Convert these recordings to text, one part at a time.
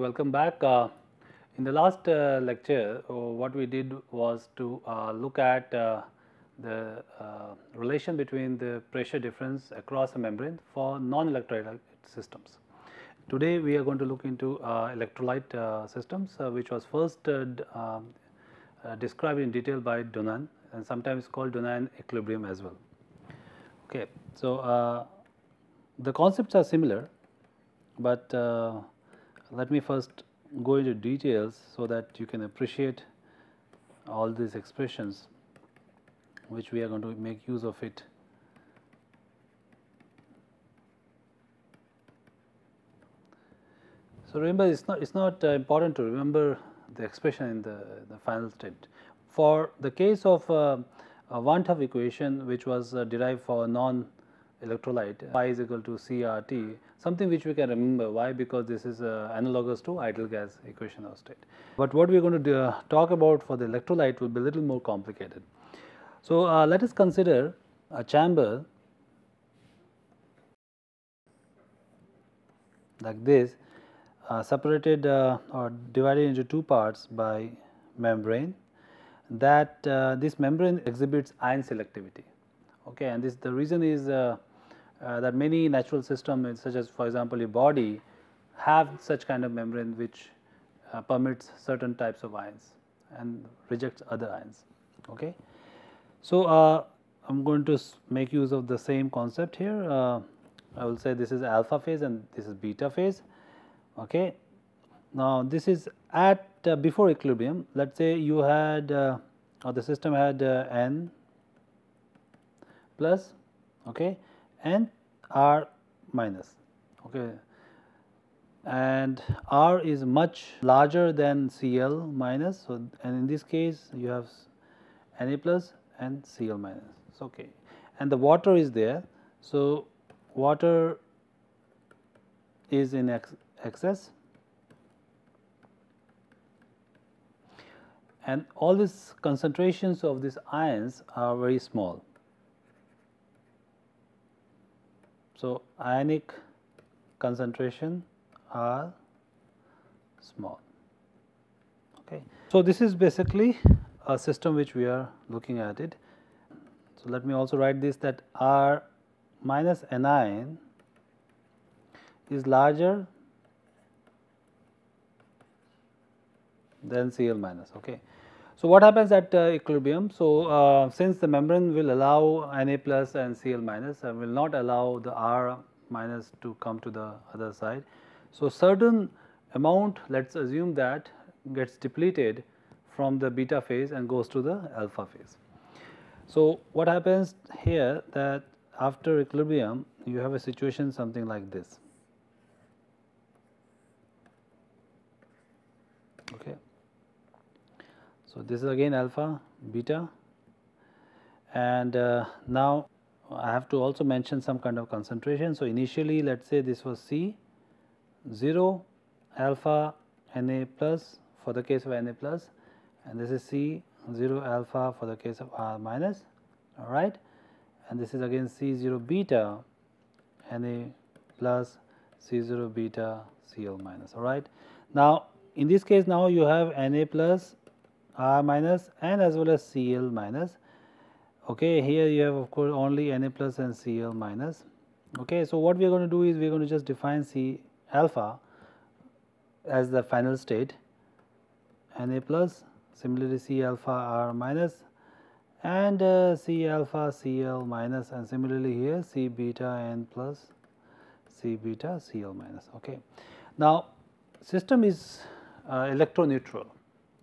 welcome back. In the last lecture, what we did was to look at the relation between the pressure difference across a membrane for non-electrolyte systems. Today, we are going to look into electrolyte systems, which was first described in detail by Dunan, and sometimes called Dunan equilibrium as well. Okay, so the concepts are similar, but let me first go into details so that you can appreciate all these expressions which we are going to make use of it. So remember, it's not important to remember the expression in the final state. For the case of a one-half equation which was derived for non-electrolyte, phi is equal to CRT, something which we can remember. Why? Because this is analogous to ideal gas equation of state. But what we are going to talk about for the electrolyte will be a little more complicated. So let us consider a chamber like this, separated or divided into two parts by membrane. That this membrane exhibits ion selectivity. Okay, and the reason is that many natural systems, such as for example a body, have such kind of membrane which permits certain types of ions and rejects other ions. Okay. So I am going to make use of the same concept here. I will say this is alpha phase and this is beta phase. Okay. Now this is at before equilibrium. Let us say you had or the system had N plus, okay, and R minus, okay, and R is much larger than Cl minus. So, and in this case you have Na plus and Cl minus, okay, and the water is there. So, water is in excess, and all these concentrations of these ions are very small. So, ionic concentration are small. Okay. So, this is basically a system which we are looking at it. So, let me also write this, that R minus anion is larger than Cl minus. Okay. So, what happens at equilibrium? So, since the membrane will allow Na plus and Cl minus and will not allow the R minus to come to the other side. So, certain amount, let us assume that, gets depleted from the beta phase and goes to the alpha phase. So, what happens here, that after equilibrium you have a situation something like this. Okay. So, this is again alpha, beta, and now I have to also mention some kind of concentration. So, initially let us say this was C 0 alpha Na plus for the case of Na plus, and this is C 0 alpha for the case of R minus, all right, and this is again C 0 beta Na plus, C 0 beta Cl minus, all right. Now, in this case now you have Na plus, R minus and as well as Cl minus. Okay, here you have of course only Na plus and Cl minus. Okay, so what we are going to do is we are going to just define C alpha as the final state, Na plus, similarly C alpha R minus, and C alpha Cl minus, and similarly here C beta N plus, C beta Cl minus. Okay. Now, system is electroneutral.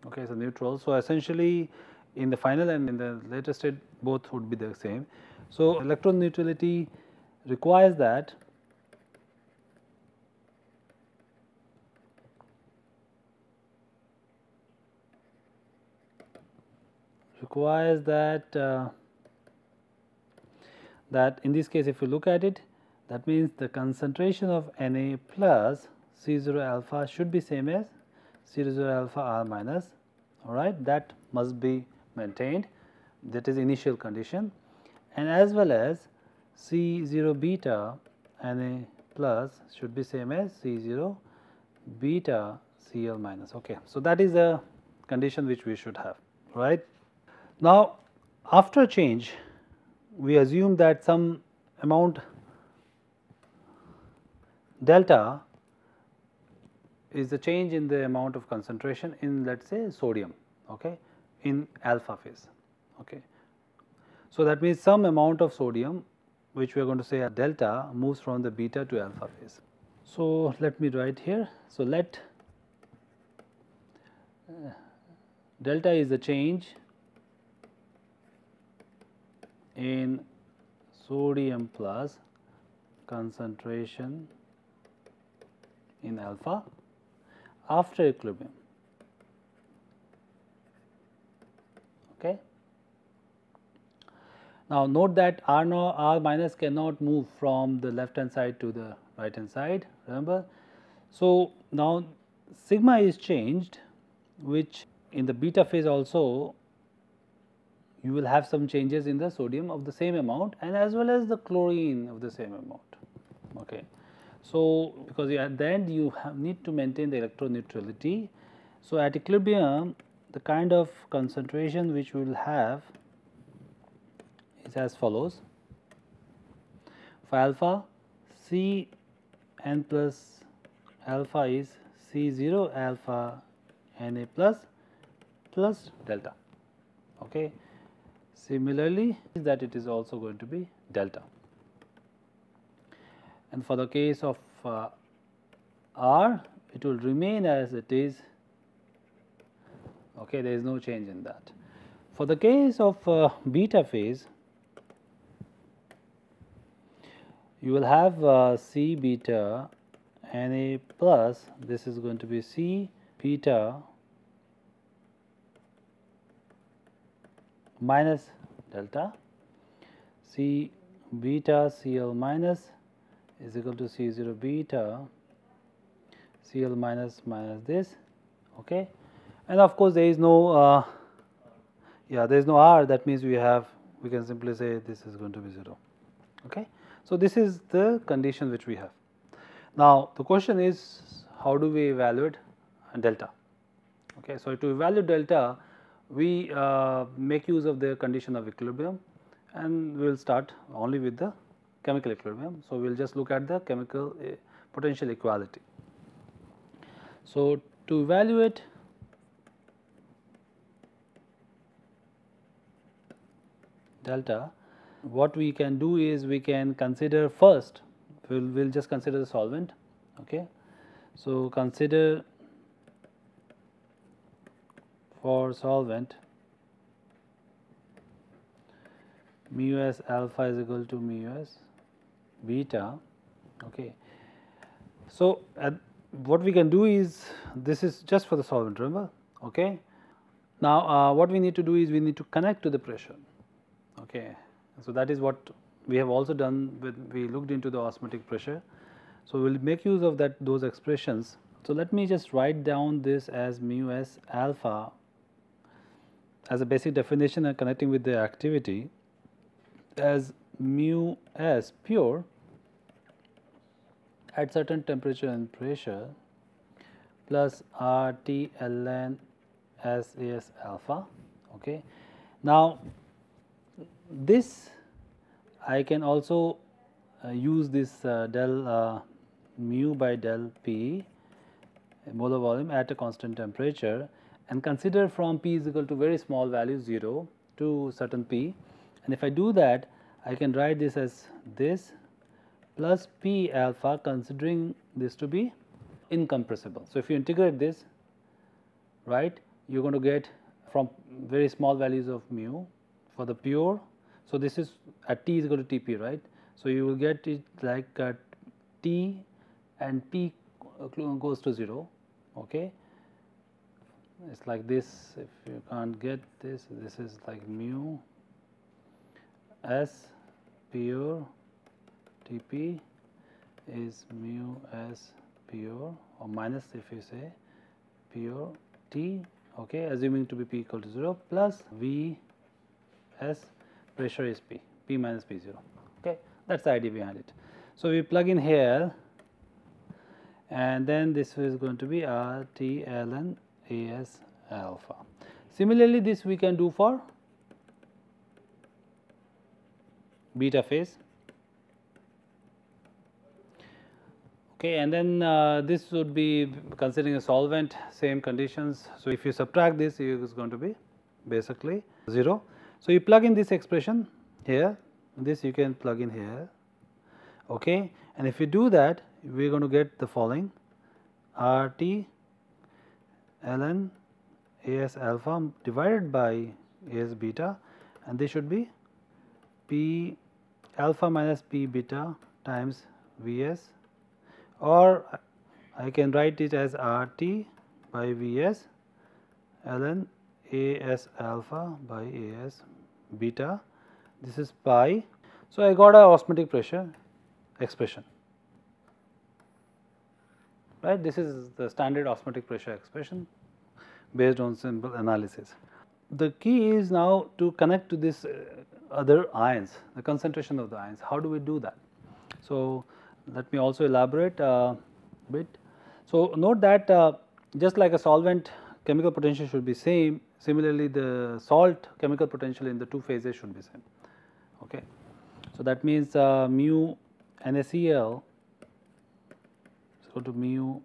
Okay, so neutral. So, essentially in the final and in the later state both would be the same. So, electroneutrality requires that that in this case if you look at it, that means the concentration of Na plus C 0 alpha should be same as C 0 alpha R minus, all right, that must be maintained, that is initial condition, and as well as C 0 beta Na plus should be same as C 0 beta Cl minus. Okay, so that is a condition which we should have, right. Now, after change, we assume that some amount delta is the change in the amount of concentration in, let us say, sodium, okay, in alpha phase. Okay. So, that means some amount of sodium which we are going to say delta moves from the beta to alpha phase. So, let me write here. So, let delta is the change in sodium plus concentration in alpha after equilibrium. Okay. Now, note that R minus cannot move from the left hand side to the right hand side, remember. So, now sigma is changed, which in the beta phase also you will have some changes in the sodium of the same amount and as well as the chlorine of the same amount. Okay. So, because at the end you need to maintain the electron neutrality. So, at equilibrium the kind of concentration which we will have is as follows. For alpha, C n plus alpha is C 0 alpha n a plus delta. Okay. Similarly, that it is also going to be delta. And for the case of R, it will remain as it is. Okay, there is no change in that. For the case of beta phase, you will have C beta Na plus, this is going to be C beta minus delta, C beta Cl minus is equal to C 0 beta Cl minus minus this. Okay. And of course, there is no there is no R, that means we can simply say this is going to be 0. Okay. So, this is the condition which we have. Now, the question is how do we evaluate delta? Okay. So, to evaluate delta, we make use of the condition of equilibrium and we will start only with the chemical equilibrium. So, we will just look at the chemical potential equality. So, to evaluate delta, what we can do is we can consider first, we will just consider the solvent. Okay. So, consider for solvent mu s alpha is equal to mu s beta. Okay. So, what we can do is, this is just for the solvent, remember. Okay. Now, what we need to do is we need to connect to the pressure. Okay. So, that is what we have also done when we looked into the osmotic pressure. So, we will make use of those expressions. So, let me just write down this as mu s alpha as a basic definition and connecting with the activity as mu s pure at certain temperature and pressure plus R T ln S A S alpha. Okay. Now, this I can also use this del mu by del P molar volume at a constant temperature and consider from P is equal to very small value 0 to certain P, and if I do that I can write this as this plus P alpha considering this to be incompressible. So, if you integrate this, right, you are going to get from very small values of mu for the pure. So, this is at T is equal to T p, right. So, you will get it like T and P goes to 0. Okay. It is like this. If you can't get this, this is like mu S pure T p is mu S pure or minus if you say pure T, okay, assuming to be P equal to 0 plus V S pressure is P minus P 0. Okay, that is the idea behind it. So, we plug in here and then this is going to be RT ln AS alpha. Similarly, this we can do for beta phase. Okay, and then this would be considering a solvent, same conditions. So, if you subtract this, it is going to be basically 0. So, you plug in this expression here, this you can plug in here, okay, and if you do that, we are going to get the following: RT ln AS alpha divided by AS beta, and this should be P alpha minus P beta times Vs, or I can write it as RT by Vs ln AS alpha by AS beta. This is pi. So, I got a osmotic pressure expression, right. This is the standard osmotic pressure expression based on simple analysis. The key is now to connect to this other ions, the concentration of the ions. How do we do that? So, let me also elaborate a bit. So, note that just like a solvent chemical potential should be same, similarly the salt chemical potential in the two phases should be same. Okay. So, that means mu NaCl is equal to mu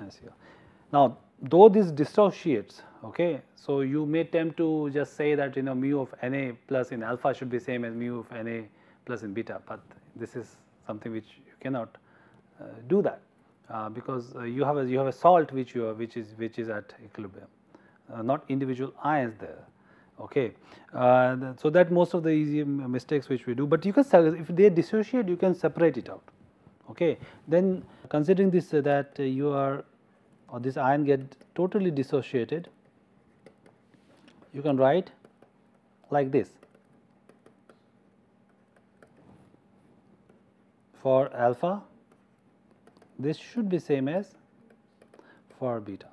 NaCl. Now, though this dissociates, okay, so you may tempt to just say that mu of Na plus in alpha should be same as mu of Na plus in beta, but this is something which you cannot do that because you have a salt which is at equilibrium, not individual ions there. Okay, so that most of the easy mistakes which we do, but you can, if they dissociate, you can separate it out. Okay, then considering this that you are, or this ion get totally dissociated, you can write like this: for alpha, this should be same as for beta.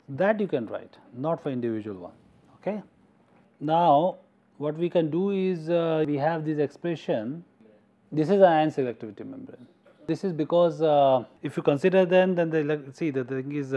That you can write, not for individual one. Okay. Now, what we can do is we have this expression. This is an ion selectivity membrane. This is because if you consider then the see the thing is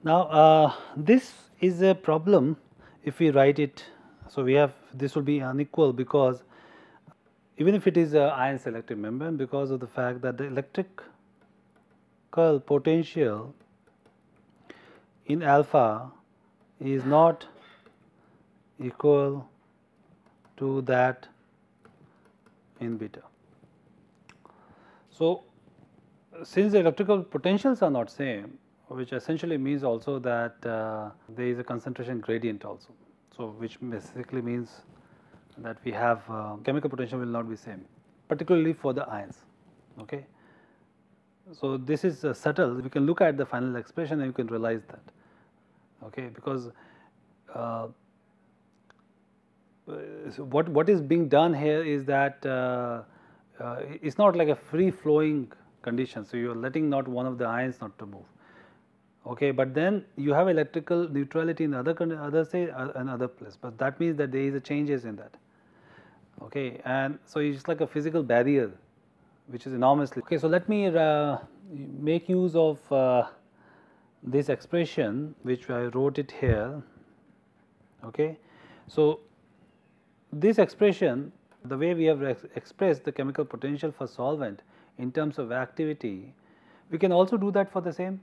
now this is a problem if we write it. So, we have, this will be unequal because even if it is a ion selective membrane, because of the fact that the electrical potential in alpha is not equal to that in beta. So, since the electrical potentials are not same, which essentially means also that there is a concentration gradient also. So, which basically means that we have chemical potential will not be same, particularly for the ions. Okay. So, this is subtle. We can look at the final expression and you can realize that. Okay, because so what is being done here is that it's not like a free flowing condition. So, you are letting not one of the ions not to move. Okay, but then you have electrical neutrality in other another place, but that means that there is a changes in that. Okay, and so it's like a physical barrier, which is enormously. Okay, so let me make use of this expression which I wrote it here. Okay, so this expression, the way we have expressed the chemical potential for solvent in terms of activity, we can also do that for the same,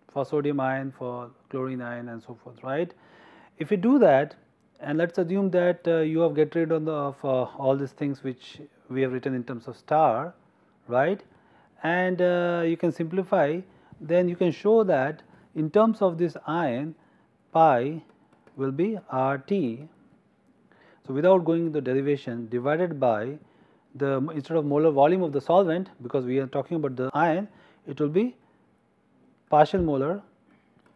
for sodium ion, for chlorine ion and so forth, right. If we do that, and let us assume that you have get rid of all these things which we have written in terms of star, right, and you can simplify, then you can show that in terms of this ion, pi will be RT. So, without going into derivation, divided by the, instead of molar volume of the solvent, because we are talking about the ion, it will be partial molar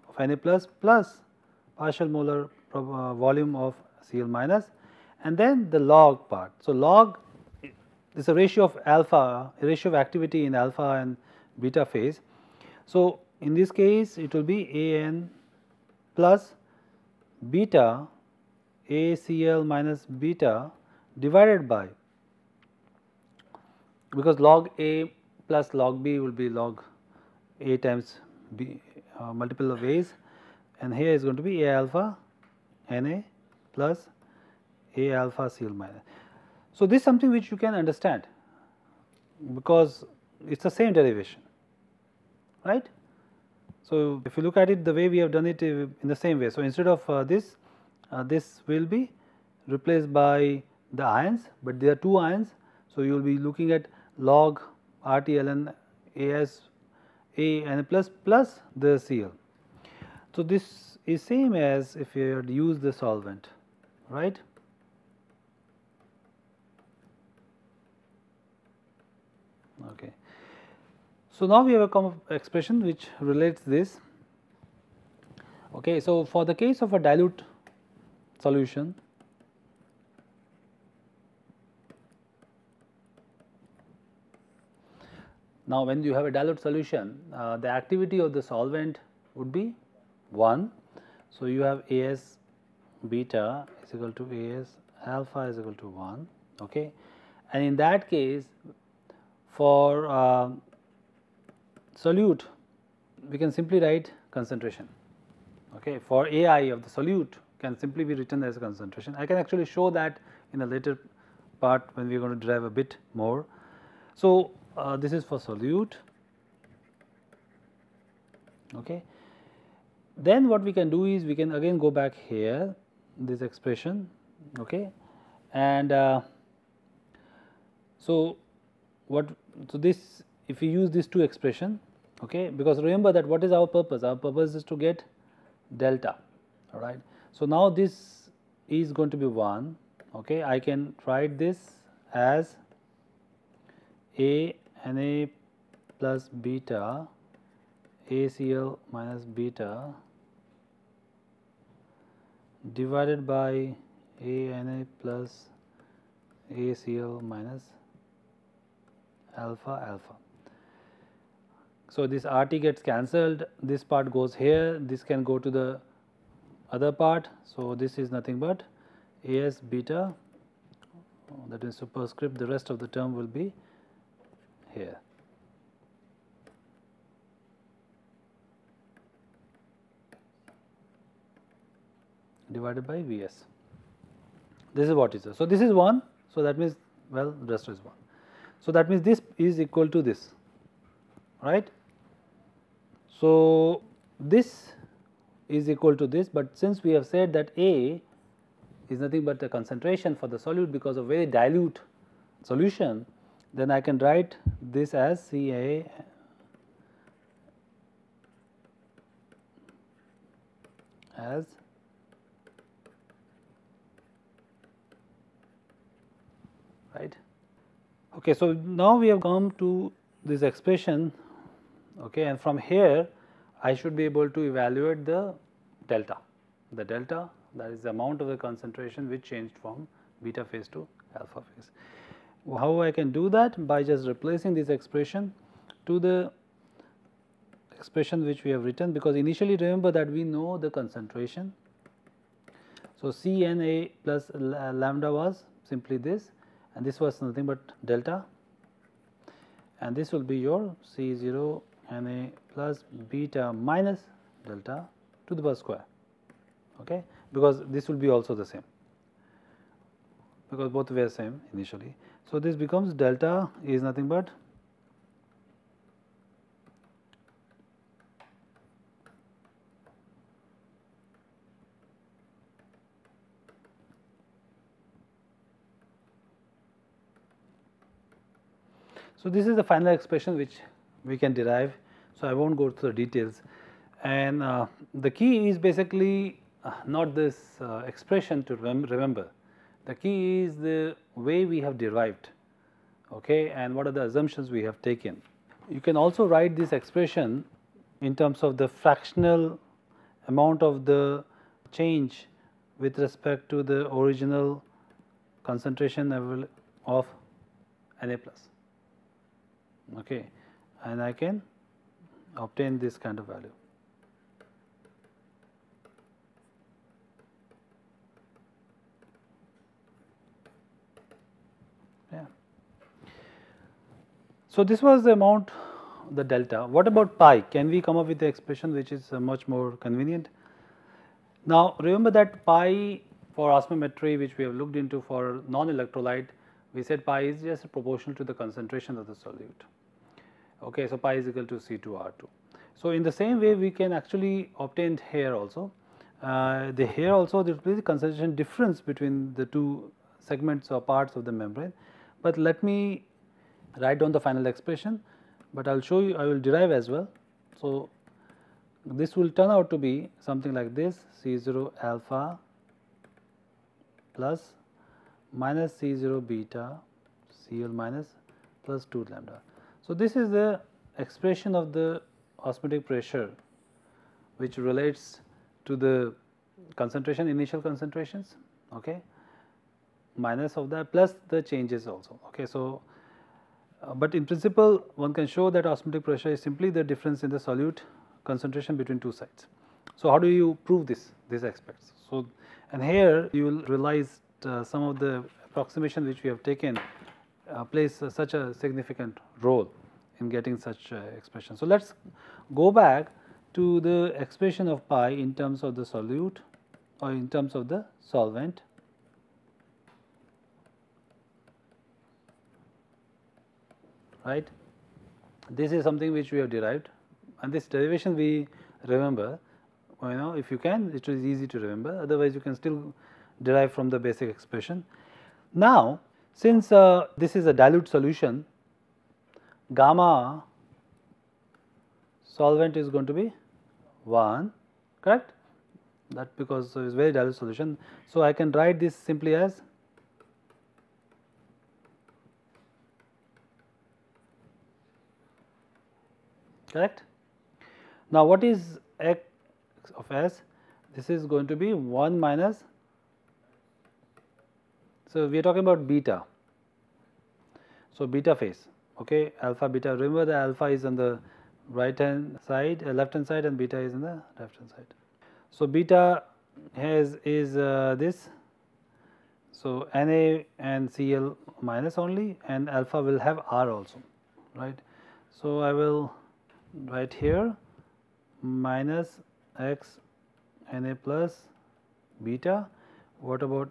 of Na plus partial molar volume of Cl minus, and then the log part. So, log this is a ratio of alpha, a ratio of activity in alpha and beta phase. So, in this case it will be A n plus beta ACl minus beta divided by, because log A plus log B will be log A times B, multiple of A's, and here is going to be A alpha Na plus A alpha Cl minus. So, this is something which you can understand, because it is the same derivation, right. So, if you look at it the way we have done it in the same way. So, instead of this will be replaced by the ions, but there are two ions. So, you will be looking at log RT ln AS A N plus plus the Cl. So, this is same as if you had used the solvent, right. Okay. So, now we have a common expression which relates this. Okay. So, for the case of a dilute solution, now when you have a dilute solution, the activity of the solvent would be 1. So, you have As beta is equal to As alpha is equal to 1, okay. And in that case, for solute we can simply write concentration, okay. For Ai of the solute can simply be written as a concentration. I can actually show that in a later part when we are going to derive a bit more. So, this is for solute, okay. Then what we can do is we can again go back here this expression, okay, and so this, if we use these two expression, okay, because remember that what is our purpose? Our purpose is to get delta, all right. So, now this is going to be 1, okay. I can write this as A Na plus beta ACl minus beta divided by A Na plus ACl minus alpha alpha. So, this RT gets cancelled, this part goes here, this can go to the other part. So, this is nothing but As beta, that is superscript, the rest of the term will be here. Divided by Vs. This is what is. So, this is 1. So, that means, well, the rest is 1. So, that means this is equal to this, right. So, this is equal to this, but since we have said that A is nothing but the concentration for the solute because of very dilute solution, then I can write this as Ca as right. Okay, so, now we have come to this expression, okay, and from here I should be able to evaluate the delta. The delta, that is the amount of the concentration which changed from beta phase to alpha phase. How I can do that? By just replacing this expression to the expression which we have written, because initially remember that we know the concentration. So, Cna plus lambda was simply this, and this was nothing but delta, and this will be your C0 Na plus beta minus delta to the power square, okay, because this will be also the same, because both were same initially. So, this becomes delta is nothing but so, this is the final expression which we can derive. So, I will not go through the details, and the key is basically not this expression to remember. The key is the way we have derived, okay, and what are the assumptions we have taken. You can also write this expression in terms of the fractional amount of the change with respect to the original concentration of Na plus, okay, and I can obtain this kind of value. Yeah. So, this was the amount, the delta. What about pi? Can we come up with the expression which is much more convenient? Now, remember that pi for osmometry, which we have looked into for non-electrolyte, we said pi is just proportional to the concentration of the solute. Okay, so pi is equal to C2R2. So, in the same way we can actually obtain here also. Here also there will be the concentration difference between the two segments or parts of the membrane, but let me write down the final expression, but I will show you, I will derive as well. So, this will turn out to be something like this, C0 alpha plus minus C0 beta Cl minus plus 2 lambda. So, this is the expression of the osmotic pressure which relates to the concentration, initial concentrations, okay, minus of that plus the changes also. Okay. So, but in principle one can show that osmotic pressure is simply the difference in the solute concentration between two sides. So, how do you prove these aspects? So, and here you will realize some of the approximation which we have taken plays such a significant role in getting such expression. So, let us go back to the expression of pi in terms of the solute or in terms of the solvent. Right. This is something which we have derived, and this derivation we remember, you know, if you can, it is easy to remember, otherwise you can still derive from the basic expression. Now, since this is a dilute solution, gamma solvent is going to be 1, correct? That because it is very dilute solution. So, I can write this simply as correct. Now, what is x of s? This is going to be 1 minus. So, we are talking about beta. So, beta phase, okay, alpha beta. Remember the alpha is on the right hand side, left hand side, and beta is on the left hand side. So, beta is this. So, Na and Cl minus only, and alpha will have R also, right. So, I will write here minus x Na plus beta. What about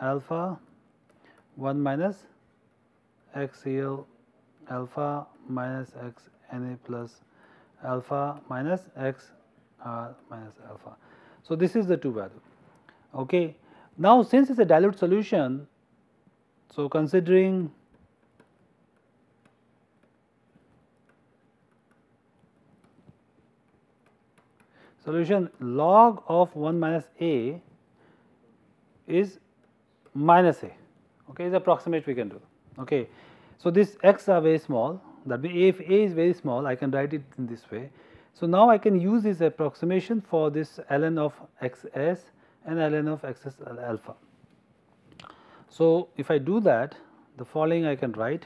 alpha? 1 minus x Cl alpha minus x Na plus alpha minus x R minus alpha. So, this is the two value. Okay. Now, since it is a dilute solution, so considering solution, log of 1 minus A is minus A, okay, is approximate we can do. Okay. So, this x are very small, that means if A is very small, I can write it in this way. So, now I can use this approximation for this ln of xs and ln of xs alpha. So, if I do that, the following I can write,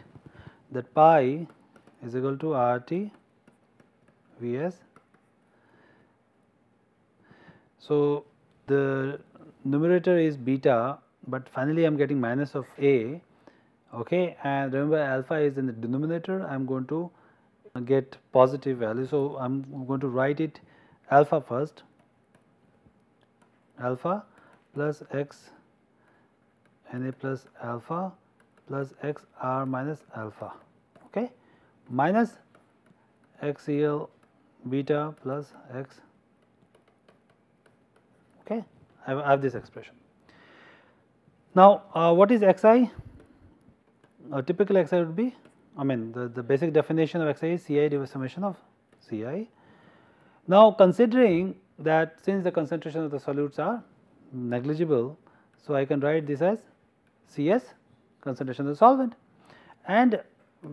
that pi is equal to RT Vs. So, the numerator is beta, but finally I am getting minus of A, okay, and remember alpha is in the denominator, I am going to get positive value. So, I am going to write it alpha first, alpha plus x Na plus alpha plus x R minus alpha, okay, minus x Cl beta plus x, okay, I have this expression. Now, what is xi? A typical xi would be, I mean the basic definition of xi is Ci divided by summation of Ci. Now, considering that since the concentration of the solutes are negligible, so I can write this as Cs, concentration of the solvent, and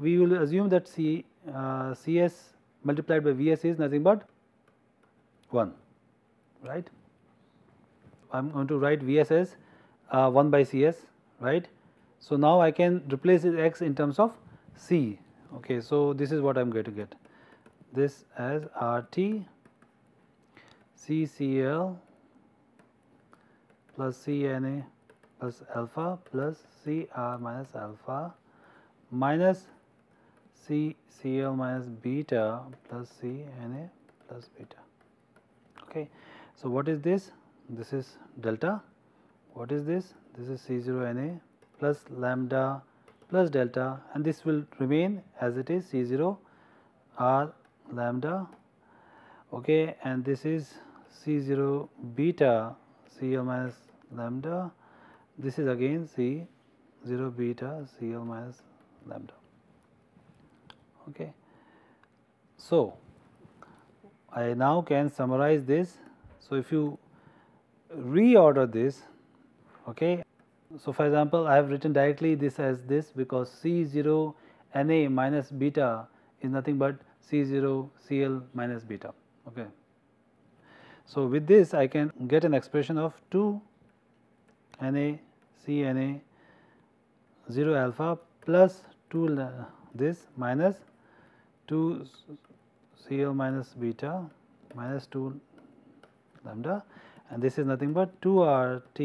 we will assume that Cs multiplied by Vs is nothing but 1, right. I am going to write Vs as 1 by Cs, right, So, now I can replace this x in terms of C. Okay, so this is what I am going to get, this as RT CCl plus CNA plus alpha plus Cr minus alpha minus CCl minus beta plus CNA plus beta. Okay. So, what is this? This is delta. What is this? This is C0Na plus lambda plus delta, and this will remain as it is, C0 R lambda, okay, and this is C0 beta Cl minus lambda, this is again C0 beta Cl minus lambda. Okay. So, I now can summarize this. So, if you reorder this, okay. So, for example, I have written directly this as this because C0 Na minus beta is nothing but C0 Cl minus beta. Okay. So, with this I can get an expression of 2 Na Cna 0 alpha plus 2 this minus 2 Cl minus beta minus 2 lambda, and this is nothing but 2 RT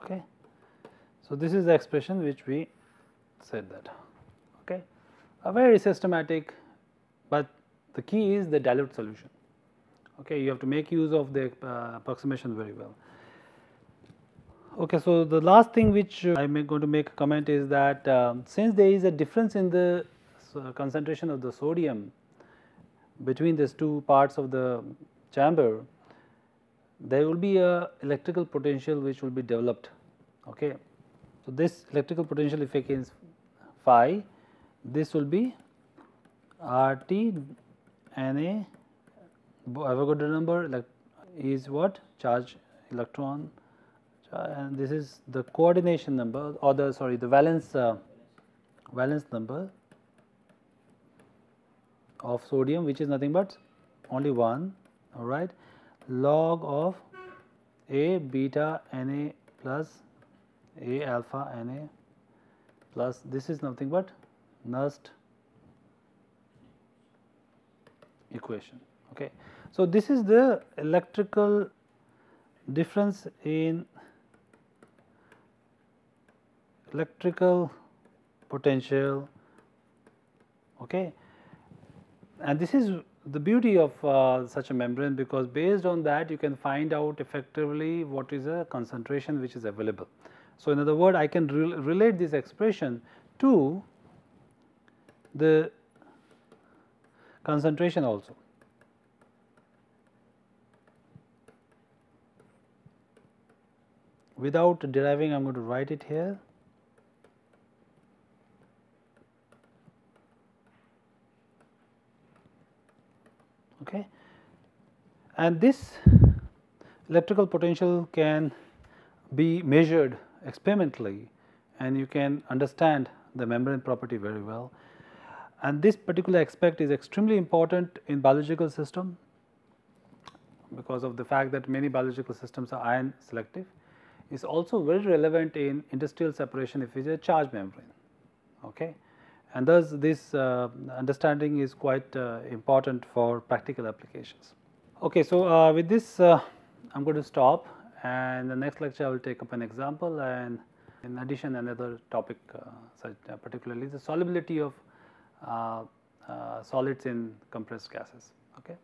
okay. So, this is the expression which we said that, okay. A very systematic, but the key is the dilute solution, okay. You have to make use of the approximation very well. Okay, so the last thing which I am going to make a comment is that since there is a difference in the concentration of the sodium between these two parts of the chamber, there will be a electrical potential which will be developed. Okay. So, this electrical potential effect is phi, this will be RT Na Avogadro number is what, charge electron, and this is the coordination number or the valence number of sodium, which is nothing but only 1, all right, log of A beta Na plus A alpha Na plus this is nothing but Nernst equation. Okay. So, this is the electrical difference in electrical potential, okay. And this is the beauty of such a membrane, because based on that you can find out effectively what is a concentration which is available. So, in other words, I can relate this expression to the concentration also. Without deriving, I am going to write it here. Okay. And this electrical potential can be measured experimentally, and you can understand the membrane property very well. And this particular aspect is extremely important in biological system because of the fact that many biological systems are ion selective. It is also very relevant in industrial separation if it is a charge membrane. Okay. And thus this understanding is quite important for practical applications. Okay, so with this I am going to stop, and the next lecture I will take up an example, and in addition another topic particularly the solubility of solids in compressed gases. Okay.